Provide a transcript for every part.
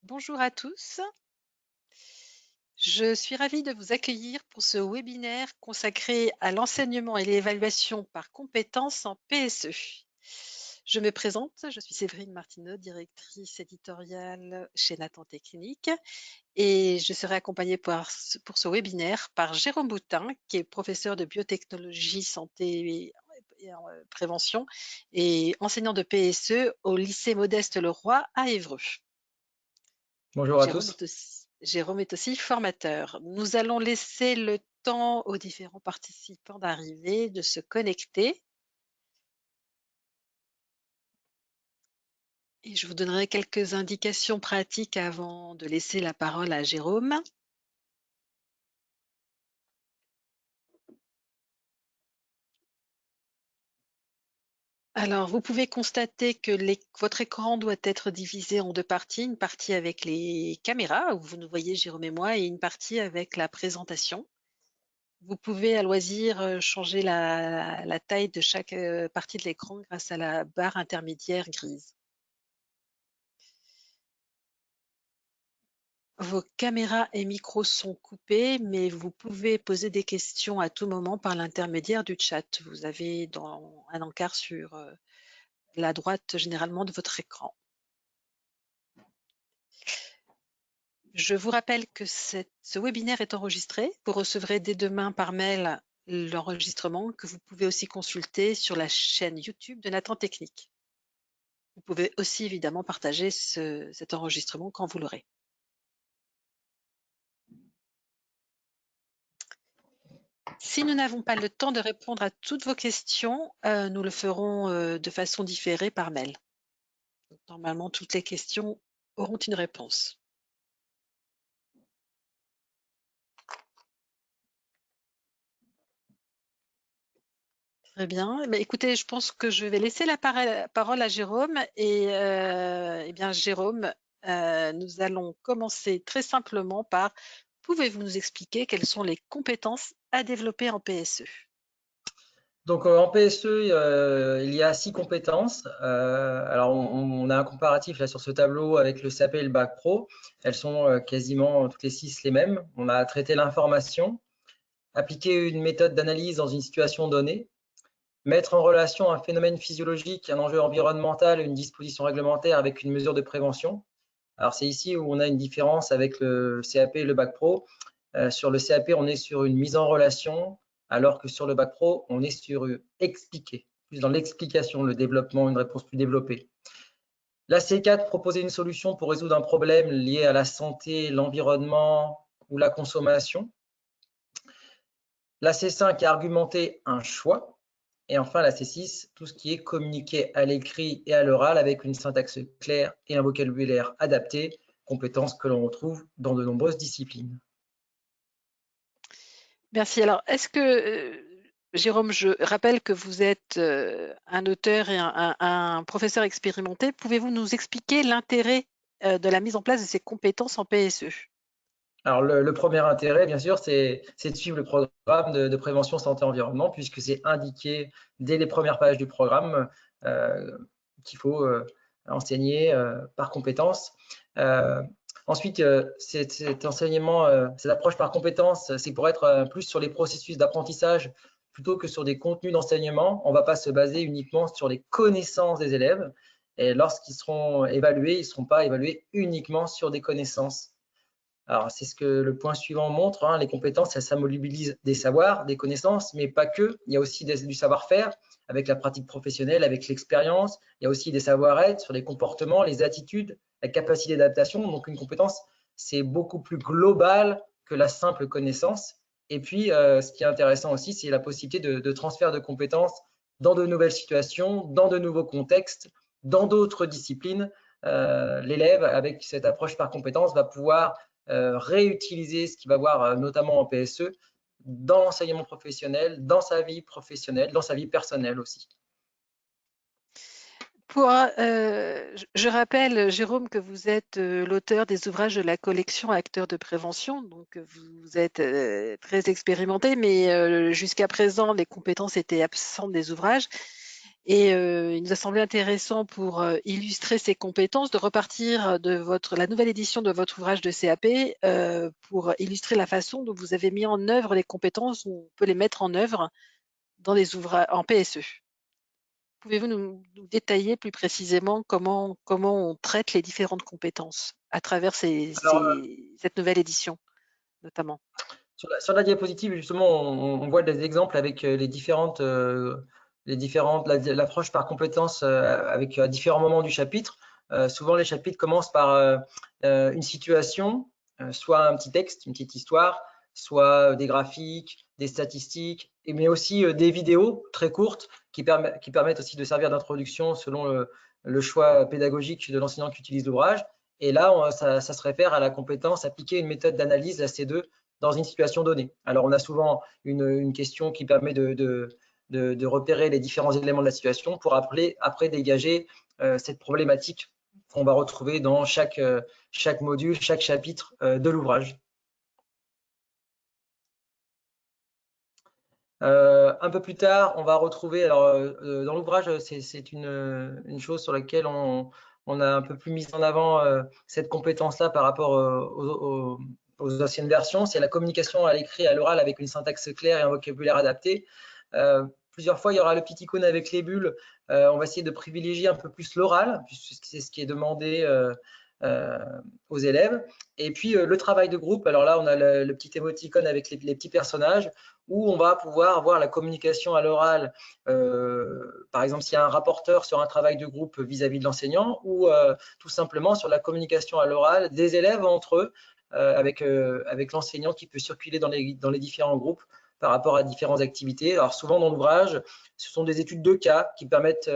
Bonjour à tous, je suis ravie de vous accueillir pour ce webinaire consacré à l'enseignement et l'évaluation par compétences en PSE. Je me présente, je suis Séverine Martineau, directrice éditoriale chez Nathan Technique et je serai accompagnée pour ce webinaire par Jérôme Boutin, qui est professeur de biotechnologie, santé et prévention et enseignant de PSE au lycée Modeste Leroy à Évreux. Bonjour à tous. Jérôme est aussi formateur. Nous allons laisser le temps aux différents participants d'arriver, de se connecter. Et je vous donnerai quelques indications pratiques avant de laisser la parole à Jérôme. Alors, vous pouvez constater que votre écran doit être divisé en deux parties. Une partie avec les caméras, où vous nous voyez, Jérôme et moi, et une partie avec la présentation. Vous pouvez à loisir changer la taille de chaque partie de l'écran grâce à la barre intermédiaire grise. Vos caméras et micros sont coupés, mais vous pouvez poser des questions à tout moment par l'intermédiaire du chat. Vous avez un encart sur la droite généralement de votre écran. Je vous rappelle que ce webinaire est enregistré. Vous recevrez dès demain par mail l'enregistrement que vous pouvez aussi consulter sur la chaîne YouTube de Nathan Technique. Vous pouvez aussi évidemment partager cet enregistrement quand vous l'aurez. Si nous n'avons pas le temps de répondre à toutes vos questions, nous le ferons de façon différée par mail. Donc, normalement, toutes les questions auront une réponse. Très bien. Mais écoutez, je pense que je vais laisser la parole à Jérôme. Et eh bien, Jérôme, nous allons commencer très simplement par, pouvez-vous nous expliquer quelles sont les compétences à développer en PSE? Donc en PSE, il y a 6 compétences. Alors on a un comparatif là sur ce tableau avec le CAP et le Bac Pro. Elles sont quasiment toutes les 6 les mêmes. On a traité l'information, appliquer une méthode d'analyse dans une situation donnée, mettre en relation un phénomène physiologique, un enjeu environnemental, une disposition réglementaire avec une mesure de prévention. Alors c'est ici où on a une différence avec le CAP et le Bac Pro. Sur le CAP, on est sur une mise en relation, alors que sur le Bac Pro, on est sur expliquer, plus dans l'explication, le développement, une réponse plus développée. La C4, proposer une solution pour résoudre un problème lié à la santé, l'environnement ou la consommation. La C5, argumenter un choix. Et enfin, la C6, tout ce qui est communiqué à l'écrit et à l'oral avec une syntaxe claire et un vocabulaire adapté, compétences que l'on retrouve dans de nombreuses disciplines. Merci. Alors, est-ce que, Jérôme, je rappelle que vous êtes un auteur et un professeur expérimenté. Pouvez-vous nous expliquer l'intérêt de la mise en place de ces compétences en PSE? Alors, le premier intérêt, bien sûr, c'est de suivre le programme de prévention santé-environnement, puisque c'est indiqué dès les premières pages du programme euh, qu'il faut enseigner par compétence. Ensuite, cet enseignement, cette approche par compétence, c'est pour être plus sur les processus d'apprentissage plutôt que sur des contenus d'enseignement. On ne va pas se baser uniquement sur les connaissances des élèves. Et lorsqu'ils seront évalués, ils ne seront pas évalués uniquement sur des connaissances. Alors, c'est ce que le point suivant montre, hein, les compétences, ça mobilise des savoirs, des connaissances, mais pas que. Il y a aussi du savoir-faire avec la pratique professionnelle, avec l'expérience. Il y a aussi des savoir-être sur les comportements, les attitudes, la capacité d'adaptation. Donc, une compétence, c'est beaucoup plus global que la simple connaissance. Et puis, ce qui est intéressant aussi, c'est la possibilité de transfert de compétences dans de nouvelles situations, dans de nouveaux contextes, dans d'autres disciplines. L'élève, avec cette approche par compétences, va pouvoir réutiliser ce qu'il va voir notamment en PSE dans l'enseignement professionnel, dans sa vie professionnelle, dans sa vie personnelle aussi. Je rappelle, Jérôme, que vous êtes l'auteur des ouvrages de la collection Acteurs de prévention, donc vous êtes très expérimenté, mais jusqu'à présent, les compétences étaient absentes des ouvrages. Et il nous a semblé intéressant pour illustrer ces compétences de repartir de la nouvelle édition de votre ouvrage de CAP pour illustrer la façon dont vous avez mis en œuvre les compétences, où on peut les mettre en œuvre dans les ouvrages en PSE. Pouvez-vous nous détailler plus précisément comment on traite les différentes compétences à travers Alors, cette nouvelle édition, notamment? sur la diapositive, justement, on voit des exemples avec l'approche par compétences avec différents moments du chapitre. Souvent, les chapitres commencent par une situation, soit un petit texte, une petite histoire, soit des graphiques, des statistiques, mais aussi des vidéos très courtes qui permettent aussi de servir d'introduction selon le choix pédagogique de l'enseignant qui utilise l'ouvrage. Et là, ça se réfère à la compétence appliquer une méthode d'analyse, la C2, dans une situation donnée. Alors, on a souvent une question qui permet de repérer les différents éléments de la situation pour après dégager cette problématique qu'on va retrouver dans chaque module, chaque chapitre de l'ouvrage. Un peu plus tard, on va retrouver, alors dans l'ouvrage, c'est une chose sur laquelle on a un peu plus mis en avant cette compétence-là par rapport aux anciennes versions, c'est la communication à l'écrit et à l'oral avec une syntaxe claire et un vocabulaire adapté. Plusieurs fois, il y aura le petit icône avec les bulles. On va essayer de privilégier un peu plus l'oral, puisque c'est ce qui est demandé aux élèves. Et puis le travail de groupe, alors là on a le petit émoticône avec les petits personnages où on va pouvoir voir la communication à l'oral, par exemple s'il y a un rapporteur sur un travail de groupe vis-à-vis de l'enseignant ou tout simplement sur la communication à l'oral des élèves entre eux avec l'enseignant qui peut circuler dans les différents groupes par rapport à différentes activités. Alors souvent dans l'ouvrage, ce sont des études de cas qui permettent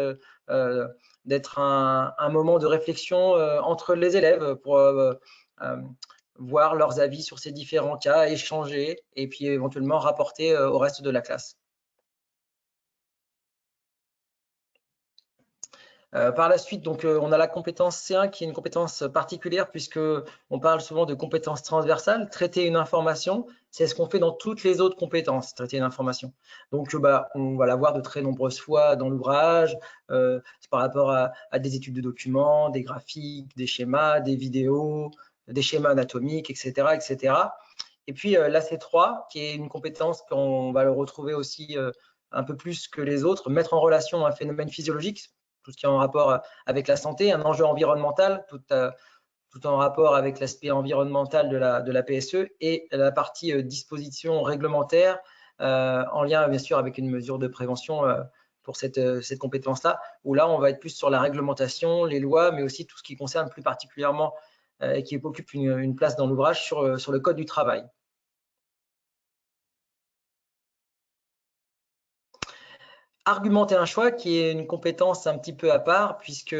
d'être un moment de réflexion entre les élèves pour voir leurs avis sur ces différents cas, échanger et puis éventuellement rapporter au reste de la classe. Par la suite, donc, on a la compétence C1 qui est une compétence particulière puisque on parle souvent de compétences transversales. Traiter une information, c'est ce qu'on fait dans toutes les autres compétences, traiter une information. Donc, on va la voir de très nombreuses fois dans l'ouvrage, par rapport à des études de documents, des graphiques, des schémas, des vidéos, des schémas anatomiques, etc., etc. Et puis la C3, qui est une compétence qu'on va le retrouver aussi un peu plus que les autres, mettre en relation un phénomène physiologique, tout ce qui est en rapport avec la santé, un enjeu environnemental, tout en rapport avec l'aspect environnemental de la PSE et la partie disposition réglementaire en lien bien sûr avec une mesure de prévention pour cette compétence-là, où là on va être plus sur la réglementation, les lois, mais aussi tout ce qui concerne plus particulièrement et qui occupe une place dans l'ouvrage sur le code du travail. Argumenter un choix qui est une compétence un petit peu à part puisque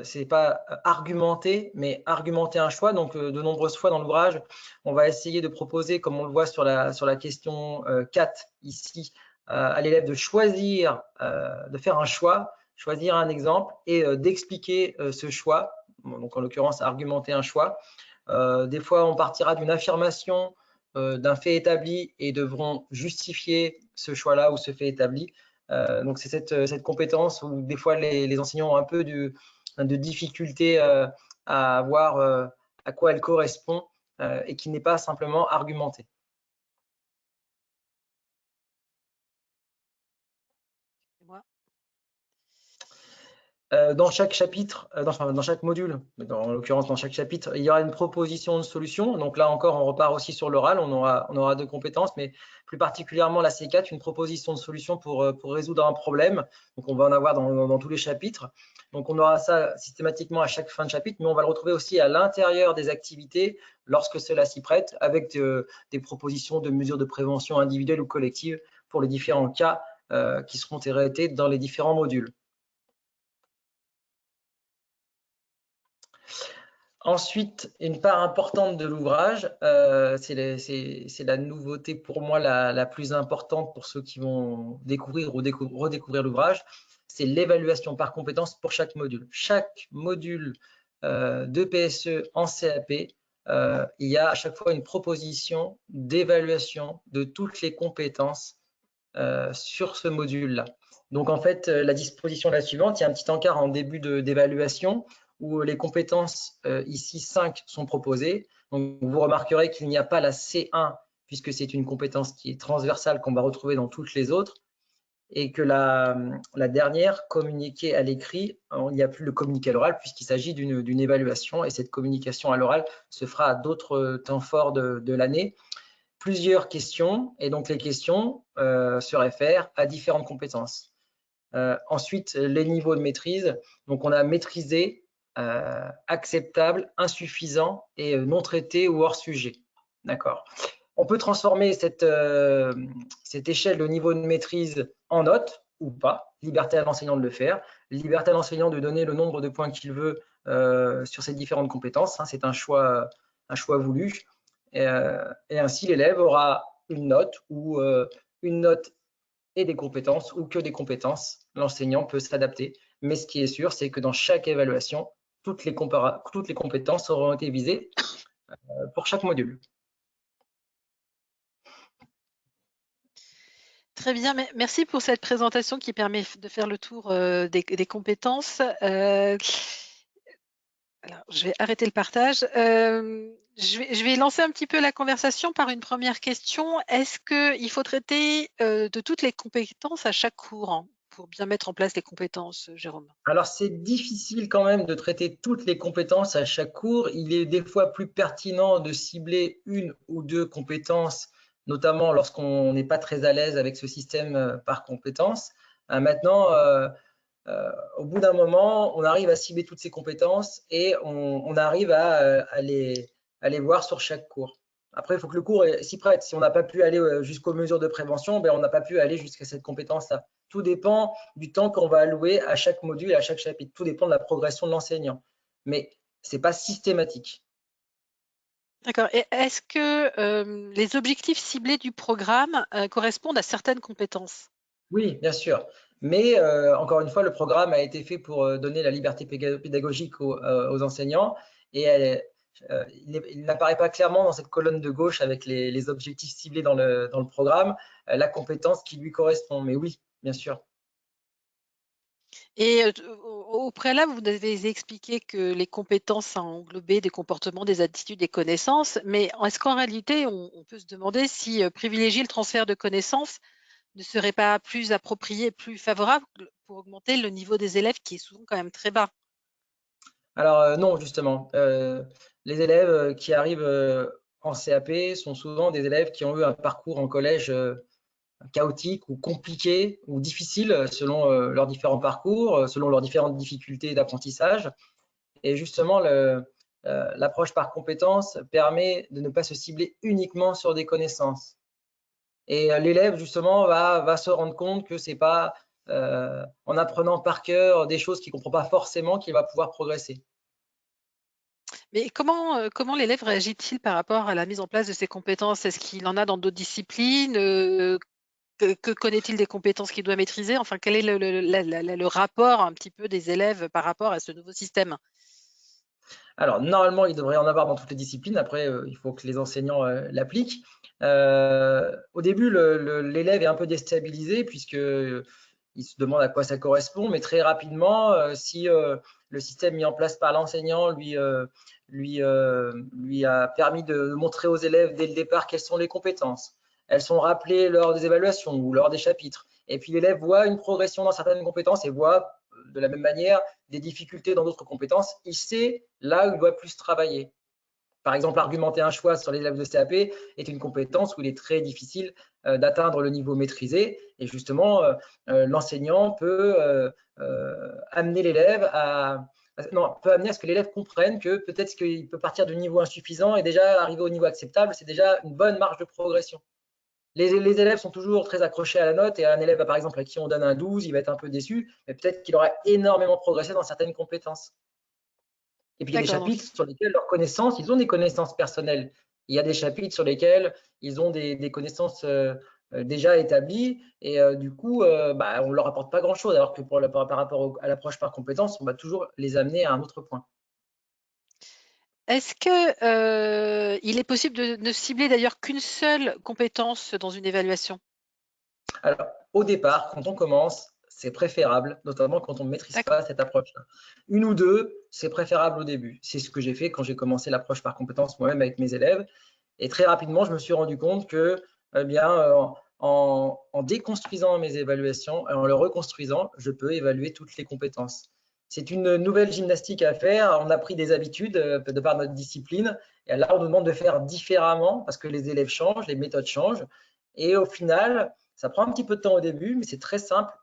c'est pas argumenter mais argumenter un choix. Donc de nombreuses fois dans l'ouvrage, on va essayer de proposer, comme on le voit sur la question 4 ici, à l'élève de choisir, de faire un choix, choisir un exemple et d'expliquer ce choix. Donc en l'occurrence argumenter un choix. Des fois on partira d'une affirmation d'un fait établi et devront justifier ce choix-là ou ce fait établi. Donc c'est cette compétence où des fois les enseignants ont un peu de difficulté à voir à quoi elle correspond et qui n'est pas simplement argumentée. Dans chaque chapitre, dans chaque module, en l'occurrence dans chaque chapitre, il y aura une proposition de solution. Donc là encore, on repart aussi sur l'oral, on aura deux compétences, mais plus particulièrement la C4, une proposition de solution pour résoudre un problème. Donc on va en avoir dans tous les chapitres. Donc on aura ça systématiquement à chaque fin de chapitre, mais on va le retrouver aussi à l'intérieur des activités lorsque cela s'y prête, avec des propositions de mesures de prévention individuelles ou collectives pour les différents cas qui seront traités dans les différents modules. Ensuite, une part importante de l'ouvrage, c'est la nouveauté pour moi la plus importante pour ceux qui vont découvrir ou redécouvrir l'ouvrage, c'est l'évaluation par compétence pour chaque module. Chaque module de PSE en CAP, il y a à chaque fois une proposition d'évaluation de toutes les compétences sur ce module-là. Donc en fait, la disposition est la suivante, il y a un petit encart en début d'évaluation où les compétences, ici 5, sont proposées. Donc vous remarquerez qu'il n'y a pas la C1 puisque c'est une compétence qui est transversale qu'on va retrouver dans toutes les autres, et que la dernière, communiquer à l'écrit, il n'y a plus le communiquer à l'oral puisqu'il s'agit d'une évaluation, et cette communication à l'oral se fera à d'autres temps forts de l'année. Plusieurs questions, et donc les questions se réfèrent à différentes compétences. Ensuite, les niveaux de maîtrise. Donc on a maîtrisé, acceptable, insuffisant et non traité ou hors sujet. D'accord. On peut transformer cette échelle de niveau de maîtrise en notes ou pas. Liberté à l'enseignant de le faire. Liberté à l'enseignant de donner le nombre de points qu'il veut sur ces différentes compétences. Hein, c'est un choix voulu. Et ainsi, l'élève aura une note ou une note et des compétences ou que des compétences. L'enseignant peut s'adapter. Mais ce qui est sûr, c'est que dans chaque évaluation, toutes les compétences auront été visées pour chaque module. Très bien, merci pour cette présentation qui permet de faire le tour des compétences. Alors, je vais arrêter le partage. Je vais lancer un petit peu la conversation par une première question. Est-ce qu'il faut traiter de toutes les compétences à chaque cours, hein, pour bien mettre en place les compétences, Jérôme? Alors, c'est difficile quand même de traiter toutes les compétences à chaque cours. Il est des fois plus pertinent de cibler une ou deux compétences, notamment lorsqu'on n'est pas très à l'aise avec ce système par compétences. Maintenant, au bout d'un moment, on arrive à cibler toutes ces compétences et on arrive à les voir sur chaque cours. Après, il faut que le cours s'y prête. Si on n'a pas pu aller jusqu'aux mesures de prévention, ben, on n'a pas pu aller jusqu'à cette compétence-là. Tout dépend du temps qu'on va allouer à chaque module et à chaque chapitre. Tout dépend de la progression de l'enseignant. Mais ce n'est pas systématique. D'accord. Et est-ce que les objectifs ciblés du programme correspondent à certaines compétences? Oui, bien sûr. Mais encore une fois, le programme a été fait pour donner la liberté pédagogique aux enseignants, et il n'apparaît pas clairement dans cette colonne de gauche avec les objectifs ciblés dans le programme, la compétence qui lui correspond. Mais oui, bien sûr. Et au préalable, vous avez expliqué que les compétences, ça englobait des comportements, des attitudes, des connaissances, mais est-ce qu'en réalité, on peut se demander si privilégier le transfert de connaissances ne serait pas plus approprié, plus favorable pour augmenter le niveau des élèves qui est souvent quand même très bas? Alors non, justement. Les élèves qui arrivent en CAP sont souvent des élèves qui ont eu un parcours en collège chaotique ou compliqué ou difficile selon leurs différents parcours, selon leurs différentes difficultés d'apprentissage. Et justement, l'approche par compétences permet de ne pas se cibler uniquement sur des connaissances. Et l'élève, justement, va se rendre compte que c'est pas en apprenant par cœur des choses qu'il ne comprend pas forcément qu'il va pouvoir progresser. Mais comment l'élève réagit-il par rapport à la mise en place de ces compétences? Est-ce qu'il en a dans d'autres disciplines? Que connaît-il des compétences qu'il doit maîtriser? Enfin, quel est le rapport un petit peu des élèves par rapport à ce nouveau système? Alors, normalement, il devrait y en avoir dans toutes les disciplines. Après, il faut que les enseignants l'appliquent. Au début, l'élève est un peu déstabilisé puisqu'il se demande à quoi ça correspond, mais très rapidement, si le système mis en place par l'enseignant lui a permis de montrer aux élèves dès le départ quelles sont les compétences. Elles sont rappelées lors des évaluations ou lors des chapitres. Et puis l'élève voit une progression dans certaines compétences et voit de la même manière des difficultés dans d'autres compétences. Il sait là où il doit plus travailler. Par exemple, argumenter un choix sur les élèves de CAP est une compétence où il est très difficile d'atteindre le niveau maîtrisé. Et justement, l'enseignant peut amener l'élève peut amener à ce que l'élève comprenne que peut-être qu'il peut partir du niveau insuffisant et déjà arriver au niveau acceptable, c'est déjà une bonne marge de progression. Les élèves sont toujours très accrochés à la note, et un élève, par exemple, à qui on donne un 12, il va être un peu déçu, mais peut-être qu'il aura énormément progressé dans certaines compétences. Et puis, il y a des D'accord, donc chapitres sur lesquels leurs connaissances, ils ont des connaissances personnelles. Il y a des chapitres sur lesquels ils ont des connaissances déjà établies, et du coup, bah, on ne leur apporte pas grand-chose, alors que par rapport à l'approche par compétences, on va toujours les amener à un autre point. est-ce que il est possible de ne cibler d'ailleurs qu'une seule compétence dans une évaluation? Alors, au départ, quand on commence, c'est préférable, notamment quand on ne maîtrise D'accord. pas cette approche-là. Une ou deux, c'est préférable au début. C'est ce que j'ai fait quand j'ai commencé l'approche par compétences moi-même avec mes élèves. Et très rapidement, je me suis rendu compte que, eh bien, en déconstruisant mes évaluations et en le reconstruisant, je peux évaluer toutes les compétences. C'est une nouvelle gymnastique à faire. On a pris des habitudes de par notre discipline. Et là, on nous demande de faire différemment parce que les élèves changent, les méthodes changent. Et au final, ça prend un petit peu de temps au début, mais c'est très simple,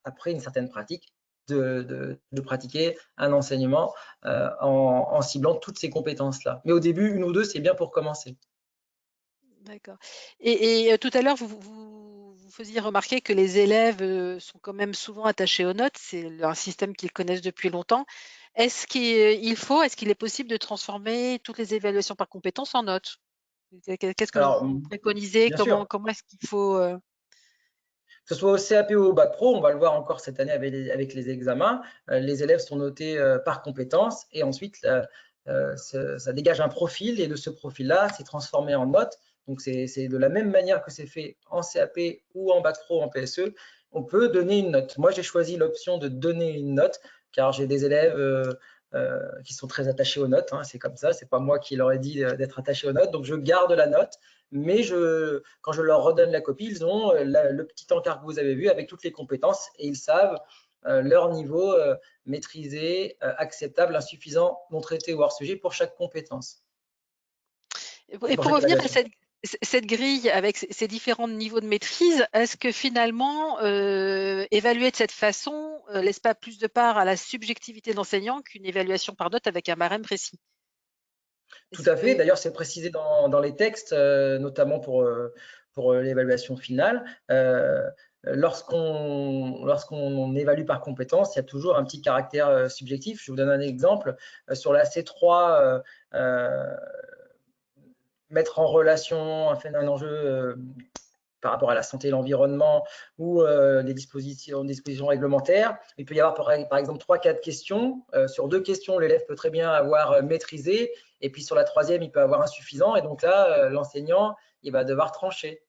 après une certaine pratique, de pratiquer un enseignement en ciblant toutes ces compétences-là. Mais au début, une ou deux, c'est bien pour commencer. D'accord. Et tout à l'heure, vous faisiez remarquer que les élèves, sont quand même souvent attachés aux notes. C'est un système qu'ils connaissent depuis longtemps. Est-ce qu'il est possible de transformer toutes les évaluations par compétences en notes? Qu'est-ce que Alors, vous préconisez? bien sûr, Comment est-ce qu'il faut, que ce soit au CAP ou au bac pro, on va le voir encore cette année avec les examens, les élèves sont notés par compétences et ensuite ça dégage un profil et de ce profil-là, c'est transformé en notes. Donc c'est de la même manière que c'est fait en CAP ou en bac pro en PSE, on peut donner une note. Moi, j'ai choisi l'option de donner une note car j'ai des élèves qui sont très attachés aux notes, hein, c'est comme ça, c'est pas moi qui leur ai dit d'être attachés aux notes, donc je garde la note, mais quand je leur redonne la copie, ils ont le petit encart que vous avez vu avec toutes les compétences et ils savent leur niveau maîtrisé, acceptable, insuffisant, non traité ou hors sujet pour chaque compétence et et pour pour chaque revenir à évaluation. cette grille avec ces différents niveaux de maîtrise, est-ce que finalement, évaluer de cette façon, laisse pas plus de part à la subjectivité de l'enseignant qu'une évaluation par note avec un barème précis? Tout Est-ce à fait. que D'ailleurs, c'est précisé dans les textes, notamment pour l'évaluation finale. Lorsqu'on évalue par compétence, il y a toujours un petit caractère subjectif. Je vous donne un exemple. Sur la C3, mettre en relation un enjeu par rapport à la santé et l'environnement ou des dispositions réglementaires. Il peut y avoir par exemple 3-4 questions. Sur 2 questions, l'élève peut très bien avoir maîtrisé et puis sur la troisième, il peut avoir insuffisant et donc là, l'enseignant, il va devoir trancher.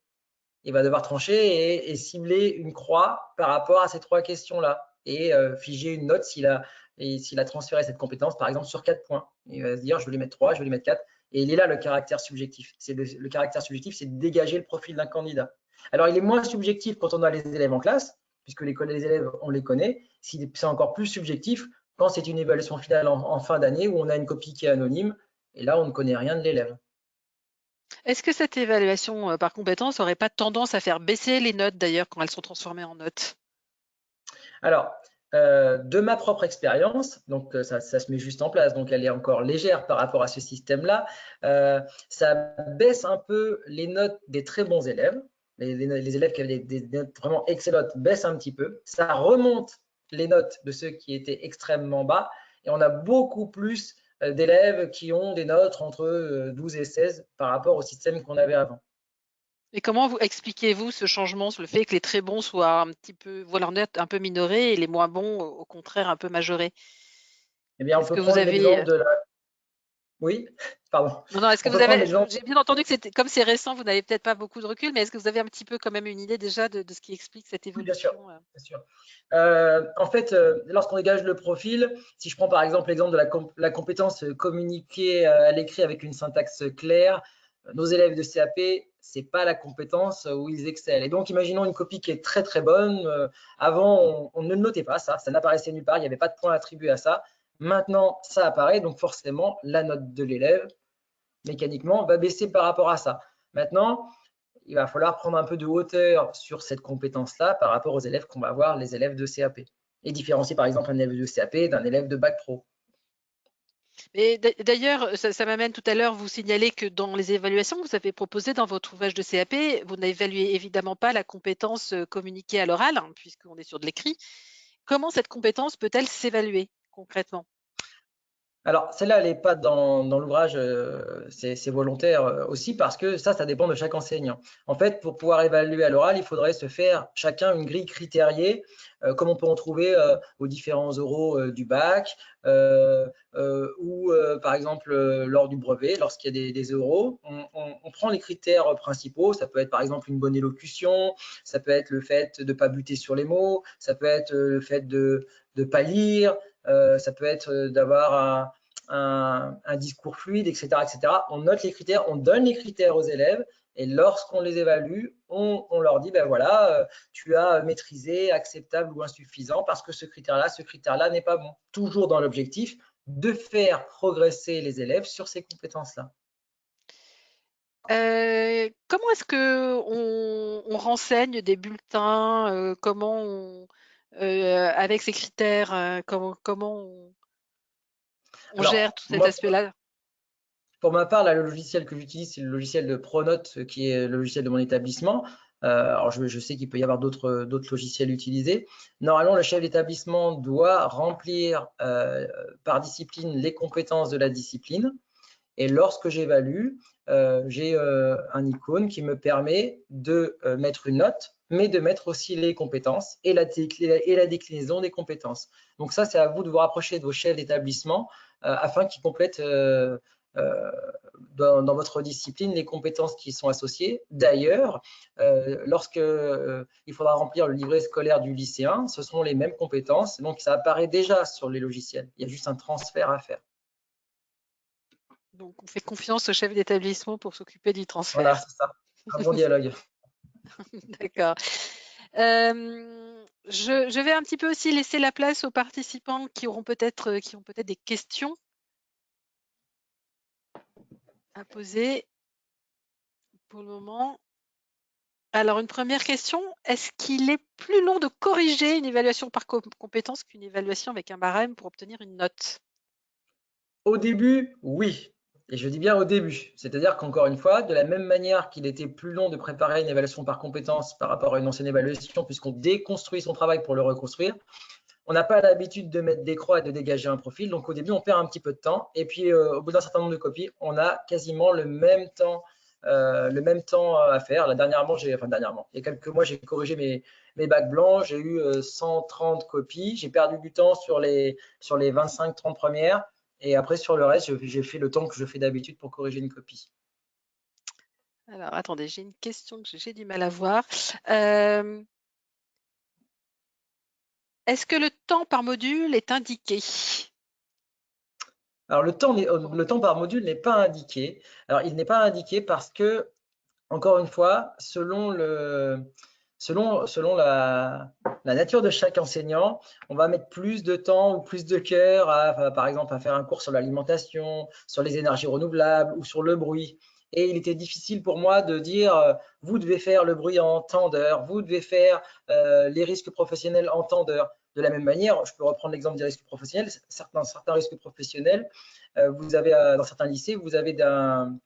Il va devoir trancher et cibler une croix par rapport à ces 3 questions-là et figer une note s'il a transféré cette compétence, par exemple, sur 4 points. Il va se dire, je vais lui mettre 3, je vais lui mettre 4. Et il est là le caractère subjectif. Le caractère subjectif, c'est de dégager le profil d'un candidat. Alors, il est moins subjectif quand on a les élèves en classe, puisque les élèves, on les connaît. C'est encore plus subjectif quand c'est une évaluation finale en fin d'année où on a une copie qui est anonyme. Et là, on ne connaît rien de l'élève. est-ce que cette évaluation, par compétences aurait pas tendance à faire baisser les notes d'ailleurs quand elles sont transformées en notes? Alors, de ma propre expérience, donc ça se met juste en place, donc elle est encore légère par rapport à ce système-là, ça baisse un peu les notes des très bons élèves. Les élèves qui avaient des notes vraiment excellentes baissent un petit peu. Ça remonte les notes de ceux qui étaient extrêmement bas et on a beaucoup plus d'élèves qui ont des notes entre 12 et 16 par rapport au système qu'on avait avant. Et comment vous expliquez-vous ce changement, le fait que les très bons soient un petit peu voient leurs notes un peu minorées et les moins bons, au contraire, un peu majorées? Eh bien, on Est-ce peut que vous prendre avez, l'exemple de la… Oui, pardon. non, non, est-ce que On vous peut prendre avez l'exemple… j'ai bien entendu que c'était comme c'est récent, vous n'avez peut-être pas beaucoup de recul, mais est-ce que vous avez un petit peu quand même une idée déjà de ce qui explique cette Oui, bien sûr. évolution? Bien sûr. En fait, lorsqu'on dégage le profil, si je prends par exemple l'exemple de la compétence communiquer à l'écrit avec une syntaxe claire, nos élèves de CAP, c'est pas la compétence où ils excellent. Et donc, imaginons une copie qui est très très bonne. Avant, on ne le notait pas, ça n'apparaissait nulle part, il n'y avait pas de point attribué à ça. Maintenant, ça apparaît, donc forcément, la note de l'élève, mécaniquement, va baisser par rapport à ça. Maintenant, il va falloir prendre un peu de hauteur sur cette compétence-là par rapport aux élèves qu'on va avoir, les élèves de CAP. Et différencier par exemple un élève de CAP d'un élève de bac pro. Et d'ailleurs, ça m'amène tout à l'heure, vous signaler que dans les évaluations que vous avez proposées dans votre ouvrage de CAP, vous n'évaluez évidemment pas la compétence, communiquée à l'oral, hein, puisqu'on est sur de l'écrit. Comment cette compétence peut-elle s'évaluer concrètement? Alors, celle-là, elle n'est pas dans l'ouvrage, c'est volontaire aussi parce que ça dépend de chaque enseignant. En fait, pour pouvoir évaluer à l'oral, il faudrait se faire chacun une grille critériée, comme on peut en trouver aux différents oraux du bac, ou par exemple lors du brevet, lorsqu'il y a des oraux, on on prend les critères principaux, ça peut être par exemple une bonne élocution, ça peut être le fait de ne pas buter sur les mots, ça peut être le fait de ne pas lire, ça peut être d'avoir un discours fluide, etc., etc. On note les critères, on donne les critères aux élèves et lorsqu'on les évalue, on leur dit, ben voilà, tu as maîtrisé, acceptable ou insuffisant parce que ce critère-là n'est pas bon. Toujours dans l'objectif de faire progresser les élèves sur ces compétences-là. Comment est-ce que on renseigne des bulletins, avec ces critères, comment on Alors, gère tout cet moi, aspect-là? pour ma part, là, le logiciel que j'utilise, c'est le logiciel de Pronote, qui est le logiciel de mon établissement. Alors, je sais qu'il peut y avoir d'autres logiciels utilisés. Normalement, le chef d'établissement doit remplir par discipline les compétences de la discipline. Et lorsque j'évalue, j'ai un icône qui me permet de mettre une note, mais de mettre aussi les compétences et la déclinaison des compétences. Donc ça, c'est à vous de vous rapprocher de vos chefs d'établissement afin qu'ils complètent dans votre discipline les compétences qui sont associées. D'ailleurs, lorsque il faudra remplir le livret scolaire du lycéen, ce sont les mêmes compétences, donc ça apparaît déjà sur les logiciels. Il y a juste un transfert à faire. Donc on fait confiance au chef d'établissement pour s'occuper du Voilà, transfert. c'est ça. Un bon dialogue. D'accord. Je vais un petit peu aussi laisser la place aux participants qui ont peut-être des questions à poser pour le moment. Alors une première question, est-ce qu'il est plus long de corriger une évaluation par compétence qu'une évaluation avec un barème pour obtenir une note? Au début, oui. Et je dis bien au début. C'est-à-dire qu'encore une fois, de la même manière qu'il était plus long de préparer une évaluation par compétence par rapport à une ancienne évaluation, puisqu'on déconstruit son travail pour le reconstruire, on n'a pas l'habitude de mettre des croix et de dégager un profil. Donc au début, on perd un petit peu de temps. Et puis au bout d'un certain nombre de copies, on a quasiment le même temps à faire. Là, dernièrement, il y a quelques mois, j'ai corrigé mes bacs blancs. J'ai eu 130 copies. J'ai perdu du temps sur les 25-30 premières. Et après, sur le reste, j'ai fait le temps que je fais d'habitude pour corriger une copie. Alors attendez, j'ai une question que j'ai du mal à voir. Euh, Est-ce que le temps par module est indiqué? Alors, le temps par module n'est pas indiqué. Alors, il n'est pas indiqué parce que, encore une fois, selon la nature de chaque enseignant, on va mettre plus de temps ou plus de cœur, par exemple, à faire un cours sur l'alimentation, sur les énergies renouvelables ou sur le bruit. Et il était difficile pour moi de dire, vous devez faire le bruit en temps d'heure, vous devez faire les risques professionnels en temps d'heure. De la même manière, je peux reprendre l'exemple des risques professionnels. Certains risques professionnels, vous avez dans certains lycées, vous avez un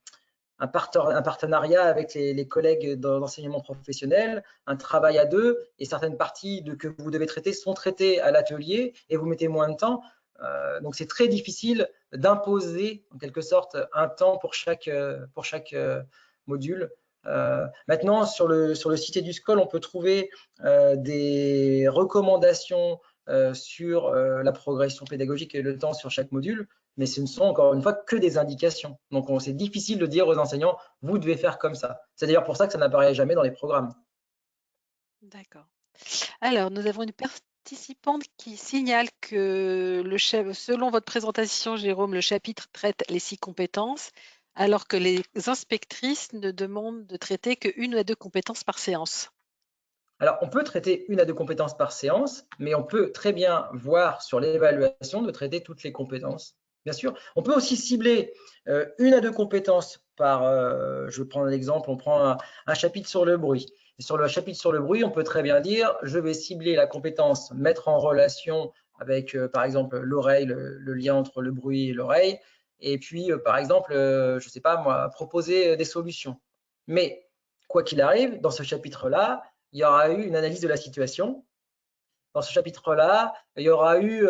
partenariat avec les collègues d'enseignement professionnel, un travail à deux, et certaines parties que vous devez traiter sont traitées à l'atelier et vous mettez moins de temps. Donc c'est très difficile d'imposer en quelque sorte un temps pour chaque module. Maintenant, sur le site EduScol, on peut trouver des recommandations sur la progression pédagogique et le temps sur chaque module, mais ce ne sont encore une fois que des indications. Donc c'est difficile de dire aux enseignants, vous devez faire comme ça. C'est d'ailleurs pour ça que ça n'apparaît jamais dans les programmes. D'accord. Alors, nous avons une participante qui signale que selon votre présentation, Jérôme, le chapitre traite les 6 compétences, alors que les inspectrices ne demandent de traiter qu'une ou deux compétences par séance. Alors, on peut traiter une à deux compétences par séance, mais on peut très bien voir sur l'évaluation de traiter toutes les compétences. Bien sûr, on peut aussi cibler une à deux compétences par, je vais prendre un exemple, on prend un chapitre sur le bruit. Et sur le chapitre sur le bruit, on peut très bien dire, je vais cibler la compétence mettre en relation avec, par exemple, l'oreille, le lien entre le bruit et l'oreille, et puis, par exemple, je ne sais pas moi, proposer des solutions. Mais, quoi qu'il arrive, dans ce chapitre-là, il y aura eu une analyse de la situation. Dans ce chapitre-là, il y aura eu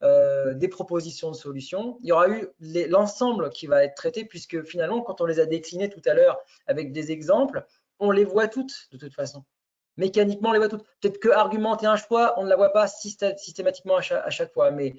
des propositions de solutions. Il y aura eu l'ensemble qui va être traité, puisque finalement, quand on les a déclinées tout à l'heure avec des exemples, on les voit toutes de toute façon. Mécaniquement, on les voit toutes. Peut-être que argumenter un choix, on ne la voit pas systématiquement à chaque fois, mais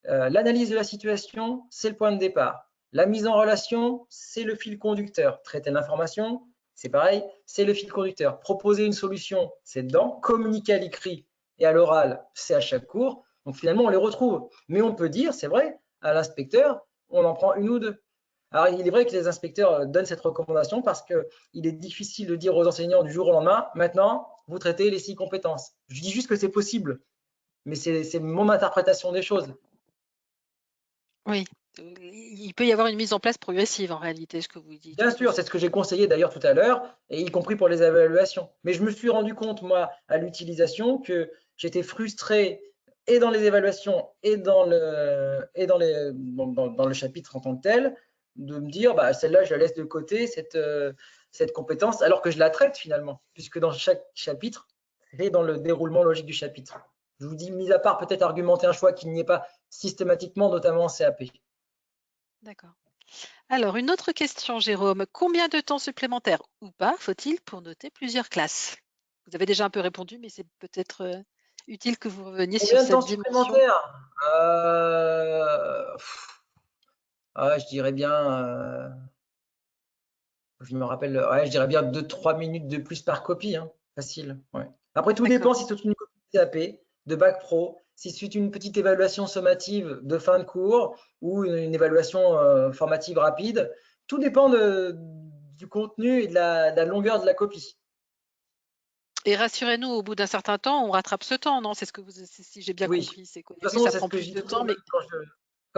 l'analyse de la situation, c'est le point de départ. La mise en relation, c'est le fil conducteur. Traiter l'information, c'est pareil, c'est le fil conducteur. Proposer une solution, c'est dedans. Communiquer à l'écrit et à l'oral, c'est à chaque cours. Donc finalement, on les retrouve. Mais on peut dire, c'est vrai, à l'inspecteur, on en prend une ou deux. Alors, il est vrai que les inspecteurs donnent cette recommandation parce qu'il est difficile de dire aux enseignants du jour au lendemain, maintenant, vous traitez les 6 compétences. Je dis juste que c'est possible, mais c'est mon interprétation des choses. Oui, il peut y avoir une mise en place progressive en réalité, ce que vous dites, Bien oui, sûr, c'est ce que j'ai conseillé d'ailleurs tout à l'heure, et y compris pour les évaluations. Mais je me suis rendu compte, moi, à l'utilisation, que j'étais frustré et dans les évaluations et dans le chapitre en tant que tel, de me dire, bah, celle-là, je la laisse de côté, cette compétence, alors que je la traite finalement, puisque dans chaque chapitre, c'est dans le déroulement logique du chapitre. Je vous dis, mis à part peut-être argumenter un choix qui n'y est pas systématiquement, notamment en CAP. D'accord. Alors, une autre question, Jérôme. Combien de temps supplémentaire ou pas faut-il pour noter plusieurs classes? Vous avez déjà un peu répondu, mais c'est peut-être utile que vous reveniez sur Combien de temps cette dimension. supplémentaire? Je dirais bien, je me rappelle, ouais, je dirais bien 2-3 minutes de plus par copie, hein, facile. Ouais. Après, tout D'accord. dépend si c'est une copie de CAP, de bac pro, si c'est une petite évaluation sommative de fin de cours ou une évaluation formative rapide. Tout dépend du contenu et de la longueur de la copie. Et rassurez-nous, au bout d'un certain temps, on rattrape ce temps, non? C'est ce que si j'ai bien Oui. compris, c'est qu'au De toute début, façon, ça c'est ce prend que je plus dis de toujours, temps, mais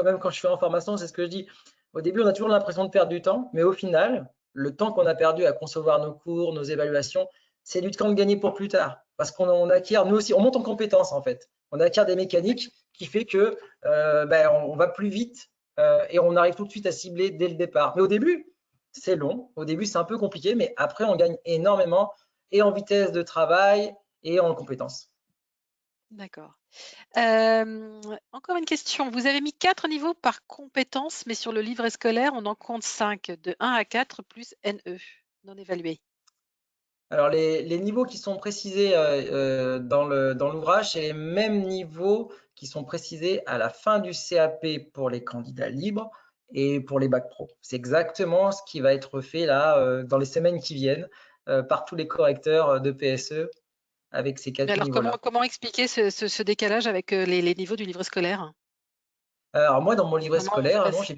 même quand je suis en formation, c'est ce que je dis. Au début, on a toujours l'impression de perdre du temps, mais au final, le temps qu'on a perdu à concevoir nos cours, nos évaluations, c'est du temps de gagner pour plus tard. Parce qu'on acquiert, nous aussi, on monte en compétences en fait. On acquiert des mécaniques qui fait que on va plus vite et on arrive tout de suite à cibler dès le départ. Mais au début, c'est long. Au début, c'est un peu compliqué, mais après, on gagne énormément et en vitesse de travail et en compétences. d'accord. Encore une question. Vous avez mis 4 niveaux par compétence, mais sur le livret scolaire, on en compte 5, de 1 à 4 plus NE, non évalué. Alors, les niveaux qui sont précisés dans l'ouvrage, c'est les mêmes niveaux qui sont précisés à la fin du CAP pour les candidats libres et pour les bacs pro. C'est exactement ce qui va être fait là dans les semaines qui viennent par tous les correcteurs de PSE avec ces Mais 4 alors niveaux-là. comment expliquer ce décalage avec, les niveaux du livret scolaire? Alors moi, dans mon livret Comment on fait scolaire, non, passer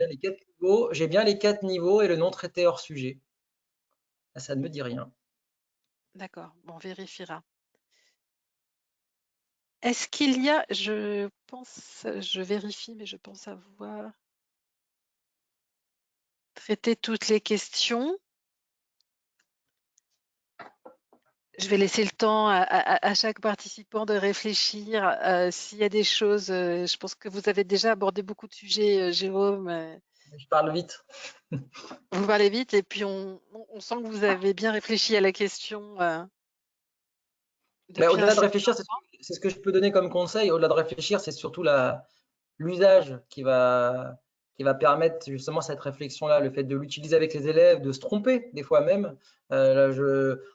j'ai bien les 4 niveaux et le non traité hors sujet. Ça ne me dit rien. d'accord, bon, on vérifiera. Est-ce qu'il y a je vérifie, mais je pense avoir traité toutes les questions. Je vais laisser le temps à chaque participant de réfléchir, s'il y a des choses, je pense que vous avez déjà abordé beaucoup de sujets, Jérôme, Je parle vite. vous parlez vite et puis on sent que vous avez bien réfléchi à la question, Mais depuis un au-delà de certain réfléchir, c'est ce que je peux donner comme conseil. Au-delà de réfléchir, c'est surtout l'usage qui va permettre justement cette réflexion-là, le fait de l'utiliser avec les élèves, de se tromper des fois même. Là,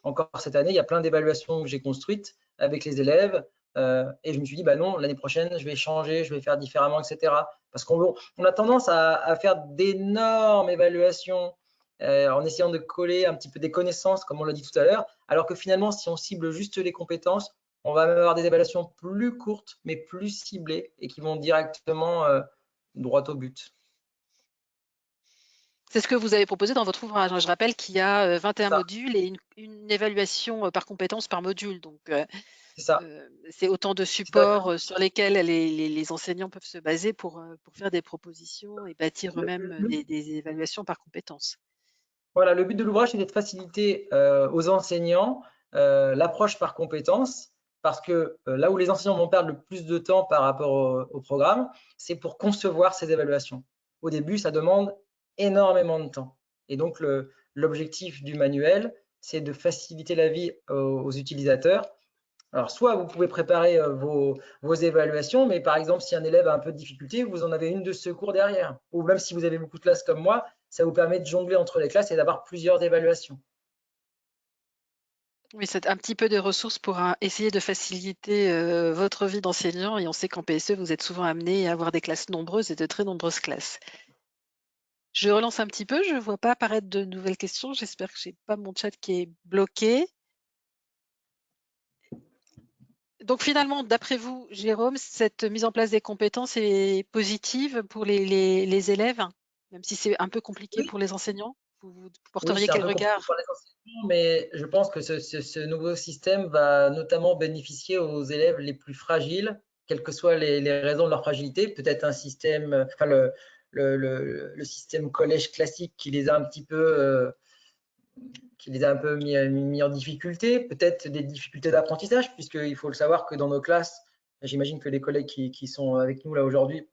encore cette année, il y a plein d'évaluations que j'ai construites avec les élèves et je me suis dit, bah non, l'année prochaine, je vais changer, je vais faire différemment, etc. Parce qu'on a tendance à faire d'énormes évaluations en essayant de coller un petit peu des connaissances, comme on l'a dit tout à l'heure, alors que finalement, si on cible juste les compétences, on va même avoir des évaluations plus courtes, mais plus ciblées et qui vont directement droit au but. C'est ce que vous avez proposé dans votre ouvrage, hein. Je rappelle qu'il y a, C'est 21 ça, modules et une évaluation, par compétence par module, donc c'est ça. c'est autant de C'est ça. supports, sur lesquels les enseignants peuvent se baser pour faire des propositions et bâtir Le, eux-mêmes, le- des évaluations par compétences. voilà, le but de l'ouvrage, c'est de faciliter aux enseignants l'approche par compétences, parce que là où les enseignants vont perdre le plus de temps par rapport au programme, c'est pour concevoir ces évaluations. Au début, ça demande énormément de temps. Et donc, l'objectif du manuel, c'est de faciliter la vie aux utilisateurs. Alors, soit vous pouvez préparer vos évaluations, mais par exemple, si un élève a un peu de difficulté, vous en avez une de secours derrière. Ou même si vous avez beaucoup de classes comme moi, ça vous permet de jongler entre les classes et d'avoir plusieurs évaluations. Oui, c'est un petit peu de ressources pour, essayer de faciliter, votre vie d'enseignant et on sait qu'en PSE, vous êtes souvent amené à avoir des classes nombreuses et de très nombreuses classes. Je relance un petit peu, je ne vois pas apparaître de nouvelles questions. J'espère que je n'ai pas mon chat qui est bloqué. Donc finalement, d'après vous, Jérôme, cette mise en place des compétences est positive pour les élèves, même si c'est un peu compliqué Oui, pour les enseignants? Vous oui, porteriez c'est un quel peu compliqué regard? pour les enseignants, mais je pense que ce nouveau système va notamment bénéficier aux élèves les plus fragiles, quelles que soient les raisons de leur fragilité. Peut-être un système, enfin le système collège classique qui les a un peu mis en difficulté, peut-être des difficultés d'apprentissage, puisqu'il faut le savoir que dans nos classes, j'imagine que les collègues qui sont avec nous là aujourd'hui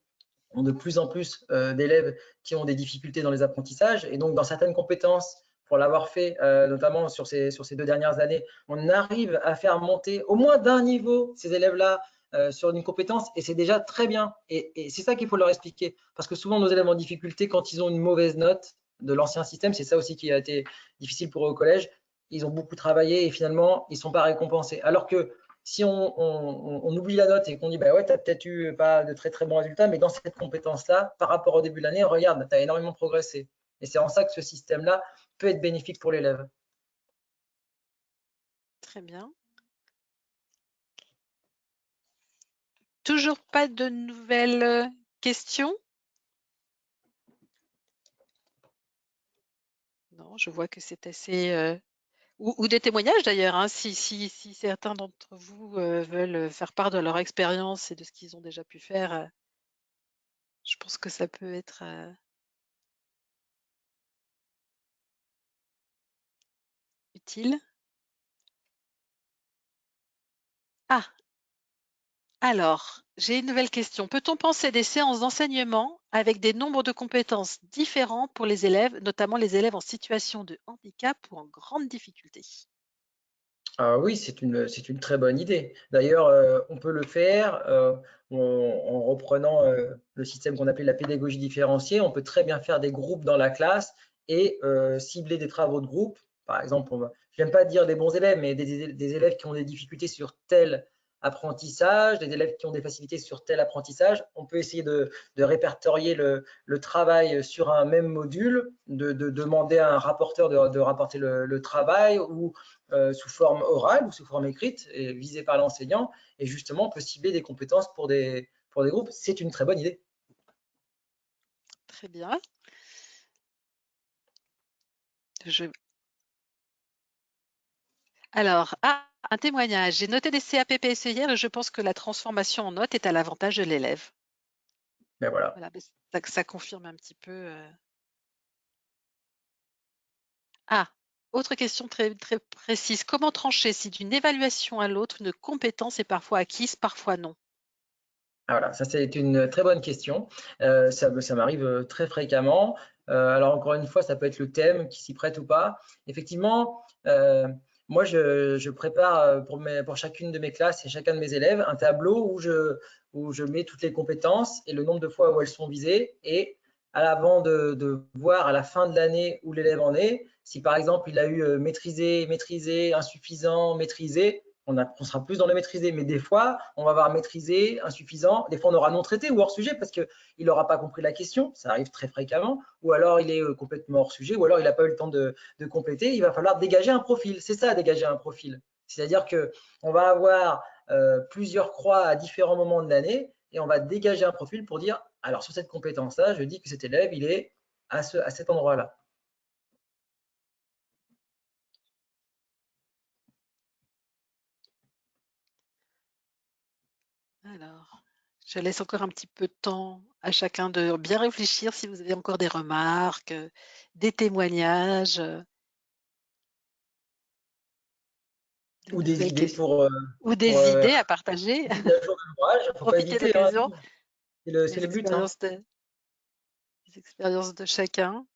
ont de plus en plus d'élèves qui ont des difficultés dans les apprentissages. Et donc, dans certaines compétences, pour l'avoir fait, notamment sur ces 2 dernières années, on arrive à faire monter au moins d'un niveau ces élèves-là sur une compétence, et c'est déjà très bien. Et c'est ça qu'il faut leur expliquer. Parce que souvent, nos élèves en difficulté, quand ils ont une mauvaise note de l'ancien système, c'est ça aussi qui a été difficile pour eux au collège, ils ont beaucoup travaillé et finalement, ils ne sont pas récompensés. Alors que si on oublie la note et qu'on dit, bah ouais, tu n'as peut-être eu pas de très très bons résultats, mais dans cette compétence-là, par rapport au début de l'année, regarde, tu as énormément progressé. Et c'est en ça que ce système-là peut être bénéfique pour l'élève. Très bien. Toujours pas de nouvelles questions? Non, je vois que c'est assez… ou des témoignages d'ailleurs, hein, si certains d'entre vous veulent faire part de leur expérience et de ce qu'ils ont déjà pu faire, je pense que ça peut être utile. Ah, alors, j'ai une nouvelle question. Peut-on penser des séances d'enseignement avec des nombres de compétences différents pour les élèves, notamment les élèves en situation de handicap ou en grande difficulté? Ah oui, c'est une très bonne idée. D'ailleurs, on peut le faire en reprenant le système qu'on appelle la pédagogie différenciée. On peut très bien faire des groupes dans la classe et cibler des travaux de groupe. Par exemple, je n'aime pas dire des bons élèves, mais des élèves qui ont des difficultés sur tel apprentissage, des élèves qui ont des facilités sur tel apprentissage. On peut essayer de répertorier le travail sur un même module, de demander à un rapporteur de rapporter le travail, ou sous forme orale ou sous forme écrite, et visée par l'enseignant. Et justement, on peut cibler des compétences pour des groupes. C'est une très bonne idée. Très bien. Alors, un témoignage. J'ai noté des CAPPSE hier et je pense que la transformation en notes est à l'avantage de l'élève. Ben voilà. Voilà, ça confirme un petit peu. Ah, autre question très, très précise. Comment trancher si d'une évaluation à l'autre, une compétence est parfois acquise, parfois non? Voilà, ça c'est une très bonne question. Ça m'arrive très fréquemment. Alors encore une fois, ça peut être le thème qui s'y prête ou pas. Effectivement, moi je prépare pour chacune de mes classes et chacun de mes élèves un tableau où je mets toutes les compétences et le nombre de fois où elles sont visées. Et avant de voir à la fin de l'année où l'élève en est, si par exemple il a eu maîtrisé, insuffisant, maîtrisé, on sera plus dans le maîtrisé, mais des fois, on va avoir maîtrisé, insuffisant, des fois on aura non traité ou hors sujet parce qu'il n'aura pas compris la question, ça arrive très fréquemment, ou alors il est complètement hors sujet, ou alors il n'a pas eu le temps de compléter, il va falloir dégager un profil, c'est ça dégager un profil. C'est-à-dire qu'on va avoir plusieurs croix à différents moments de l'année et on va dégager un profil pour dire, alors sur cette compétence-là, je dis que cet élève, il est à cet endroit-là. Alors, je laisse encore un petit peu de temps à chacun de bien réfléchir si vous avez encore des remarques, des témoignages, de Ou des nouvelles idées questions ou pour des idées à partager. mise à jour de l'ouvrage, il ne faut pas Profiter de hésiter, hein, l'occasion, c'est les le but. Hein. expériences de chacun.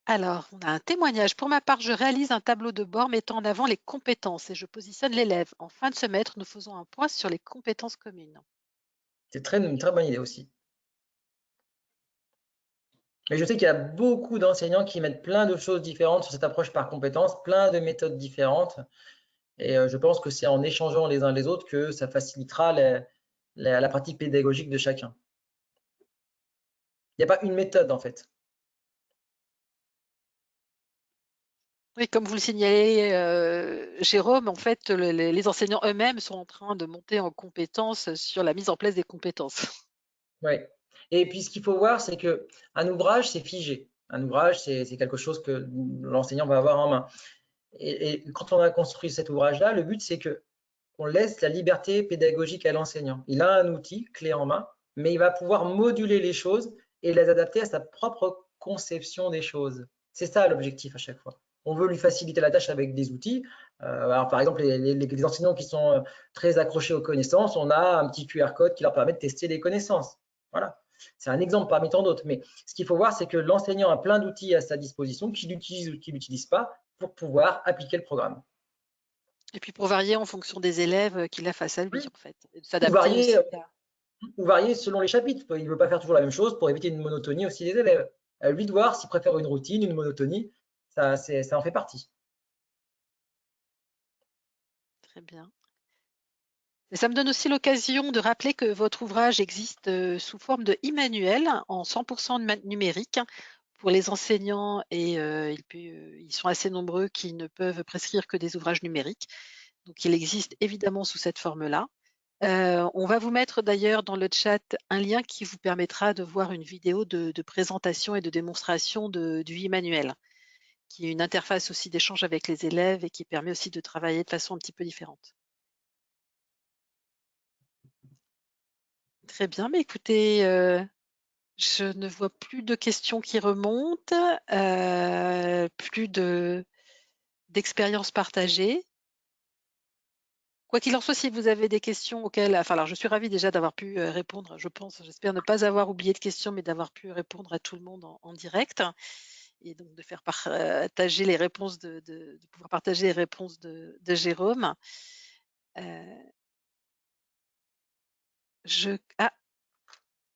Alors, on a un témoignage. Pour ma part, je réalise un tableau de bord mettant en avant les compétences et je positionne l'élève. En fin de semestre, nous faisons un point sur les compétences communes. C'est une très bonne idée aussi. Mais je sais qu'il y a beaucoup d'enseignants qui mettent plein de choses différentes sur cette approche par compétences, plein de méthodes différentes. Et je pense que c'est en échangeant les uns les autres que ça facilitera la pratique pédagogique de chacun. Il n'y a pas une méthode en fait. Oui, comme vous le signalez, Jérôme, en fait, les enseignants eux-mêmes sont en train de monter en compétences sur la mise en place des compétences. Ouais. Et puis ce qu'il faut voir, c'est que un ouvrage, c'est figé. Un ouvrage, c'est quelque chose que l'enseignant va avoir en main. Et quand on a construit cet ouvrage-là, le but, c'est que on laisse la liberté pédagogique à l'enseignant. Il a un outil clé en main, mais il va pouvoir moduler les choses et les adapter à sa propre conception des choses. C'est ça l'objectif à chaque fois. On veut lui faciliter la tâche avec des outils. Alors, par exemple, les enseignants qui sont très accrochés aux connaissances, on a un petit QR code qui leur permet de tester les connaissances. Voilà. C'est un exemple parmi tant d'autres. Mais ce qu'il faut voir, c'est que l'enseignant a plein d'outils à sa disposition, qu'il utilise ou qu'il n'utilise pas, pour pouvoir appliquer le programme. Et puis pour varier en fonction des élèves qu'il a face à lui, Oui. en fait, et de Ou s'adapter varier, aussi à… ou varier selon les chapitres. Il ne veut pas faire toujours la même chose pour éviter une monotonie aussi des élèves. À lui de voir s'il préfère une routine, une monotonie, ça en fait partie. Très bien. Et ça me donne aussi l'occasion de rappeler que votre ouvrage existe sous forme de e-manuel en 100% numérique pour les enseignants et ils sont assez nombreux qui ne peuvent prescrire que des ouvrages numériques. Donc il existe évidemment sous cette forme-là. On va vous mettre d'ailleurs dans le chat un lien qui vous permettra de voir une vidéo de présentation et de démonstration du e-manuel, qui est une interface aussi d'échange avec les élèves et qui permet aussi de travailler de façon un petit peu différente. Très bien, mais écoutez, je ne vois plus de questions qui remontent, plus d'expériences partagées. Quoi qu'il en soit, si vous avez des questions auxquelles enfin alors je suis ravie déjà d'avoir pu, répondre, je pense, j'espère ne pas avoir oublié de questions, mais d'avoir pu répondre à tout le monde en direct et donc de faire partager les réponses de pouvoir partager les réponses de Jérôme. Heu, ah,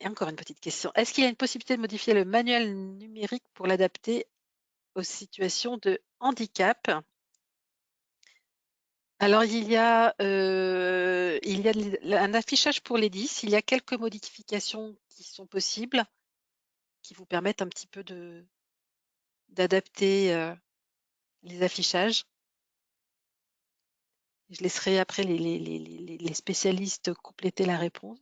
et encore une petite question. Est-ce qu'il y a une possibilité de modifier le manuel numérique pour l'adapter aux situations de handicap? Alors il y a un affichage pour les 10. Il y a quelques modifications qui sont possibles, qui vous permettent un petit peu d'adapter, les affichages. Je laisserai après les spécialistes compléter la réponse.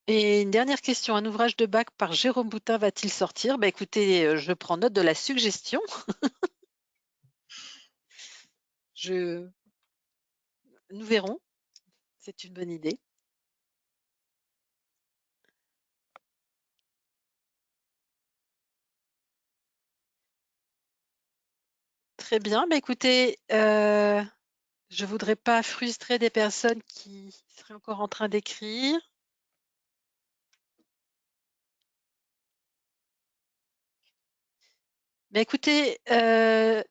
Et une dernière question, un ouvrage de bac par Jérôme Boutin va-t-il sortir? Bah, écoutez, je prends note de la suggestion. Je Nous verrons, c'est une bonne idée. Très bien, bah, écoutez, je voudrais pas frustrer des personnes qui seraient encore en train d'écrire. Bah, écoutez,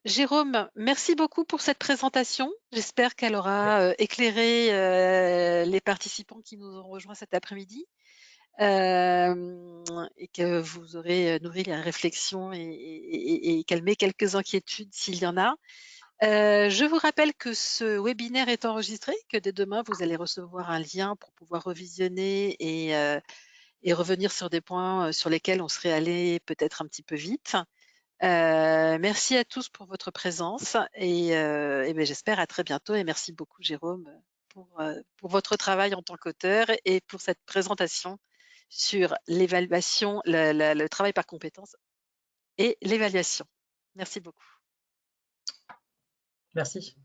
Jérôme, merci beaucoup pour cette présentation. J'espère qu'elle aura, éclairé, les participants qui nous ont rejoints cet après-midi, et que vous aurez, nourri la réflexion et calmé quelques inquiétudes s'il y en a. Je vous rappelle que ce webinaire est enregistré, que dès demain, vous allez recevoir un lien pour pouvoir revisionner et revenir sur des points, sur lesquels on serait allé peut-être un petit peu vite. Merci à tous pour votre présence et beh, j'espère à très bientôt et merci beaucoup Jérôme, pour votre travail en tant qu'auteur et pour cette présentation sur l'évaluation, le travail par compétences et l'évaluation. Merci beaucoup. Merci.